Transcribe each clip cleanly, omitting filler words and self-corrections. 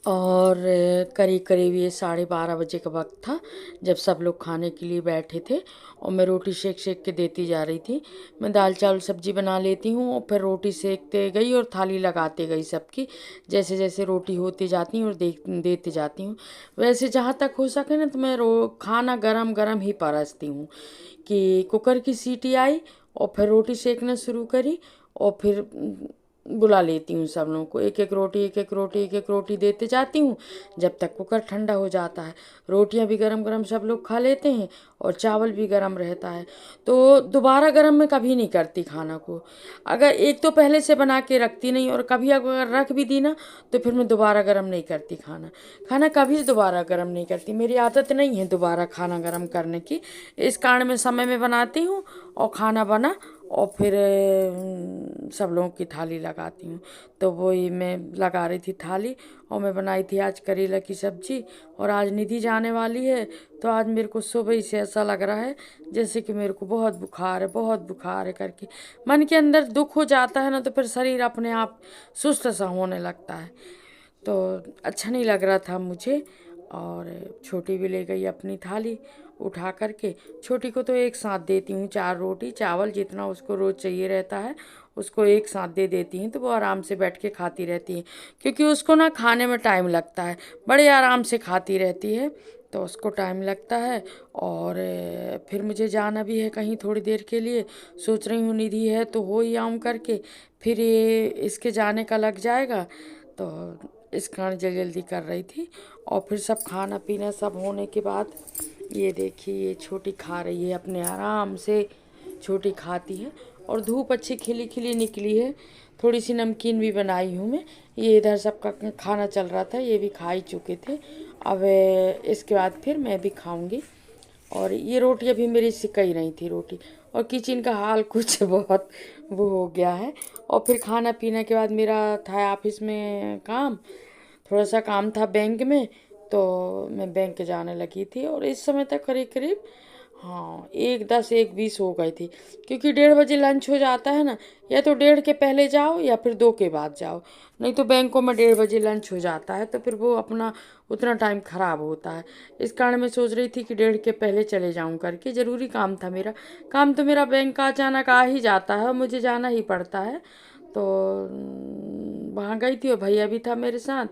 और करीब करीब ये 12:30 बजे का वक्त था जब सब लोग खाने के लिए बैठे थे और मैं रोटी सेक सेक के देती जा रही थी। मैं दाल चावल सब्जी बना लेती हूँ और फिर रोटी सेकते गई और थाली लगाते गई सबकी, जैसे जैसे रोटी होती जाती हूँ और देती जाती हूँ। वैसे जहाँ तक हो सके ना तो मैं खाना गरम गरम ही परोसती हूँ कि कुकर की सीटी आई और फिर रोटी सेकना शुरू करी और फिर बुला लेती हूँ सब लोगों को, एक एक रोटी एक एक रोटी एक एक रोटी देते जाती हूँ जब तक कुकर ठंडा हो जाता है। रोटियां भी गरम गरम सब लोग खा लेते हैं और चावल भी गरम रहता है। तो दोबारा गरम मैं कभी नहीं करती खाना को। अगर एक तो पहले से बना के रखती नहीं, और कभी अगर रख भी दी ना तो फिर मैं दोबारा गरम नहीं करती खाना। खाना कभी दोबारा गरम नहीं करती, मेरी आदत नहीं है दोबारा खाना गरम करने की। इस कारण मैं समय में बनाती हूँ और खाना बना और फिर सब लोगों की थाली लगाती हूँ। तो वही मैं लगा रही थी थाली और मैं बनाई थी आज करेला की सब्जी। और आज निधि जाने वाली है तो आज मेरे को सुबह ही से ऐसा लग रहा है जैसे कि मेरे को बहुत बुखार है, बहुत बुखार है करके मन के अंदर दुख हो जाता है ना, तो फिर शरीर अपने आप सुस्त सा होने लगता है। तो अच्छा नहीं लग रहा था मुझे। और छोटी भी ले गई अपनी थाली उठा करके। छोटी को तो एक साथ देती हूँ, 4 रोटी चावल जितना उसको रोज़ चाहिए रहता है उसको एक साथ दे देती हूँ, तो वो आराम से बैठ के खाती रहती है। क्योंकि उसको ना खाने में टाइम लगता है, बड़े आराम से खाती रहती है तो उसको टाइम लगता है। और फिर मुझे जाना भी है कहीं थोड़ी देर के लिए। सोच रही हूँ निधि है तो हो ही आऊँ करके, फिर ये इसके जाने का लग जाएगा, तो इस कारण जल्दी जल्दी कर रही थी। और फिर सब खाना पीना सब होने के बाद ये देखिए ये छोटी खा रही है अपने आराम से। छोटी खाती है और धूप अच्छी खिली खिली निकली है। थोड़ी सी नमकीन भी बनाई हूँ मैं। ये इधर सबका खाना चल रहा था, ये भी खा ही चुके थे। अब इसके बाद फिर मैं भी खाऊंगी। और ये रोटी अभी मेरी सिक ही नहीं थी रोटी। और किचन का हाल कुछ बहुत वो हो गया है। और फिर खाना पीने के बाद मेरा था ऑफिस में काम, थोड़ा सा काम था बैंक में, तो मैं बैंक जाने लगी थी। और इस समय तक करीब करीब हाँ 1:10 1:20 हो गई थी। क्योंकि 1:30 बजे लंच हो जाता है ना, या तो 1:30 के पहले जाओ या फिर 2 के बाद जाओ। नहीं तो बैंकों में 1:30 बजे लंच हो जाता है तो फिर वो अपना उतना टाइम खराब होता है। इस कारण मैं सोच रही थी कि 1:30 के पहले चले जाऊं करके, ज़रूरी काम था मेरा। काम तो मेरा बैंक का अचानक आ ही जाता है और मुझे जाना ही पड़ता है। तो वहाँ गई थी और भैया भी था मेरे साथ।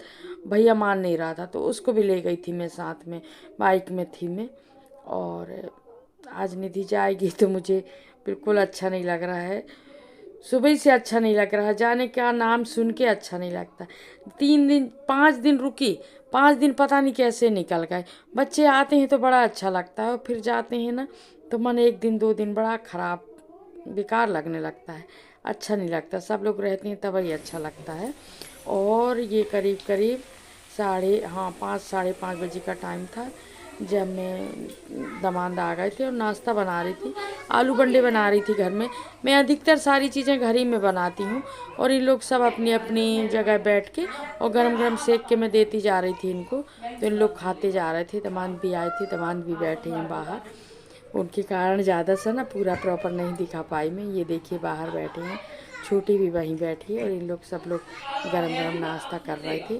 भैया मान नहीं रहा था तो उसको भी ले गई थी मैं साथ में, बाइक में थी मैं। और आज निधि जाएगी तो मुझे बिल्कुल अच्छा नहीं लग रहा है। सुबह ही से अच्छा नहीं लग रहा है, जाने का नाम सुन के अच्छा नहीं लगता। 3 दिन 5 दिन रुकी, 5 दिन पता नहीं कैसे निकल गए। बच्चे आते हैं तो बड़ा अच्छा लगता है और फिर जाते हैं ना तो मन 1 दिन 2 दिन बड़ा खराब बेकार लगने लगता है, अच्छा नहीं लगता। सब लोग रहते हैं तब ही अच्छा लगता है। और ये करीब करीब 5:30 का टाइम था जब मैं दमाद आ गए थे और नाश्ता बना रही थी। आलू बंडे बना रही थी घर में। मैं अधिकतर सारी चीज़ें घर ही में बनाती हूँ। और ये लोग सब अपनी अपनी जगह बैठ के और गरम गरम सेक के मैं देती जा रही थी इनको, तो इन लोग खाते जा रहे थे। दमाद भी आए थे, दमाद भी बैठे हैं बाहर। उनके कारण ज़्यादा सा ना पूरा प्रॉपर नहीं दिखा पाई मैं। ये देखिए बाहर बैठे हैं, छोटी भी वहीं बैठी है और इन लोग सब लोग गरम गरम नाश्ता कर रहे थे।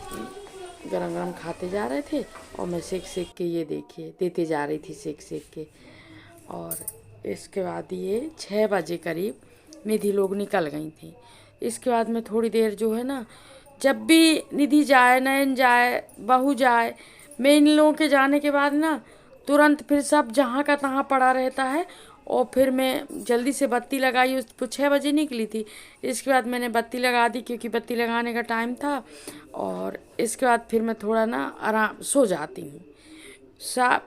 तो गरम गरम खाते जा रहे थे और मैं सेक सेक के ये देखिए देते जा रही थी सेक सेक के। और इसके बाद ये 6 बजे करीब निधि लोग निकल गई थी। इसके बाद में थोड़ी देर जो है ना, जब भी निधि जाए, नयन जाए, बहू जाए, मैं इन लोगों के जाने के बाद ना तुरंत फिर सब जहाँ का तहाँ पड़ा रहता है। और फिर मैं जल्दी से बत्ती लगाई, उस 6 बजे निकली थी। इसके बाद मैंने बत्ती लगा दी क्योंकि बत्ती लगाने का टाइम था। और इसके बाद फिर मैं थोड़ा ना आराम सो जाती हूँ।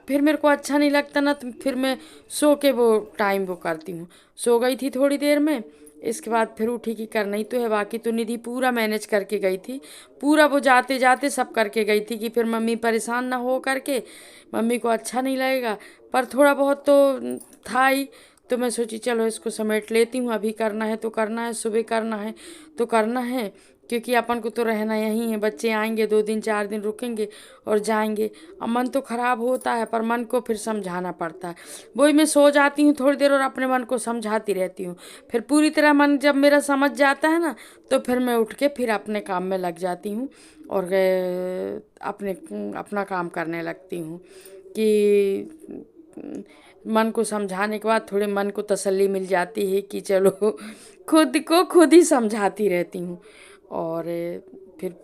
फिर मेरे को अच्छा नहीं लगता ना तो फिर मैं सो के वो टाइम वो करती हूँ। सो गई थी थोड़ी देर में, इसके बाद फिर उठी कि करना ही तो है। बाकी तो निधि पूरा मैनेज करके गई थी, पूरा वो जाते जाते सब करके गई थी कि फिर मम्मी परेशान ना हो करके, मम्मी को अच्छा नहीं लगेगा। पर थोड़ा बहुत तो था ही, तो मैं सोची चलो इसको समेट लेती हूँ, अभी करना है तो करना है, सुबह करना है तो करना है। क्योंकि अपन को तो रहना यहीं है। बच्चे आएंगे 2 दिन 4 दिन रुकेंगे और जाएंगे। अब मन तो खराब होता है पर मन को फिर समझाना पड़ता है। वही मैं सो जाती हूँ थोड़ी देर और अपने मन को समझाती रहती हूँ। फिर पूरी तरह मन जब मेरा समझ जाता है ना तो फिर मैं उठ के फिर अपने काम में लग जाती हूँ और अपने अपना काम करने लगती हूँ कि मन को समझाने के बाद थोड़े मन को तसल्ली मिल जाती है कि चलो खुद को खुद ही समझाती रहती हूँ। और फिर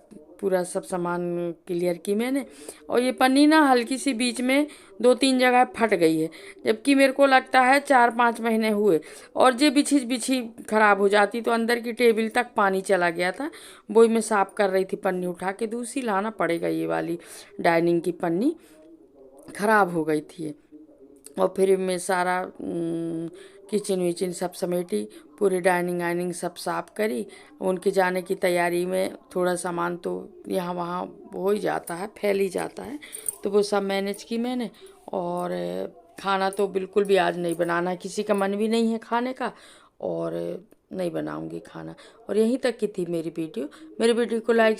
पूरा सब सामान क्लियर की मैंने। और ये पन्नी ना हल्की सी बीच में 2-3 जगह फट गई है, जबकि मेरे को लगता है 4-5 महीने हुए। और ये बिछी बिछी खराब हो जाती तो अंदर की टेबल तक पानी चला गया था। वही मैं साफ कर रही थी, पन्नी उठा के दूसरी लाना पड़ेगा। ये वाली डाइनिंग की पन्नी खराब हो गई थी। और फिर मैं सारा किचन विचन सब समेटी, पूरी डाइनिंग वाइनिंग सब साफ करी। उनके जाने की तैयारी में थोड़ा सामान तो यहाँ वहाँ हो ही जाता है, फैल ही जाता है, तो वो सब मैनेज की मैंने। और खाना तो बिल्कुल भी आज नहीं बनाना, किसी का मन भी नहीं है खाने का और नहीं बनाऊंगी खाना। और यहीं तक की थी मेरी वीडियो। मेरी वीडियो को लाइक